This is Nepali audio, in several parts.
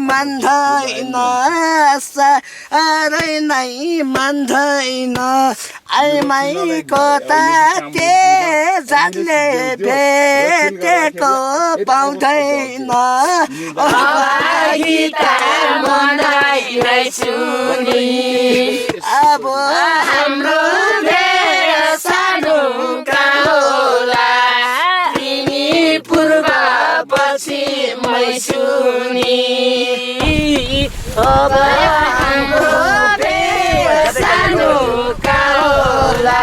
मान्दैन साह्रै नै मान्दैन आइमाईको ताते जातले भेटेको पाउँदैन अब हाम्रो सानो होला तिमी पूर्व पश्चिमै सुनि अब हाम्रो सानो होला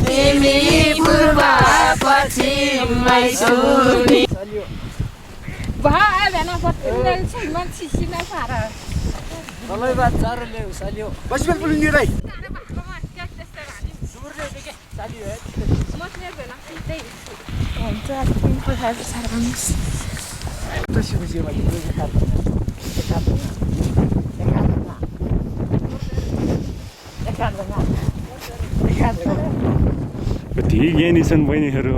तिमी पूर्व पश्चिमै सुनि Kalau buat cara leu salio. Masih belum ni rai. Salio eh. कति ज्ञानी छन् बहिनीहरू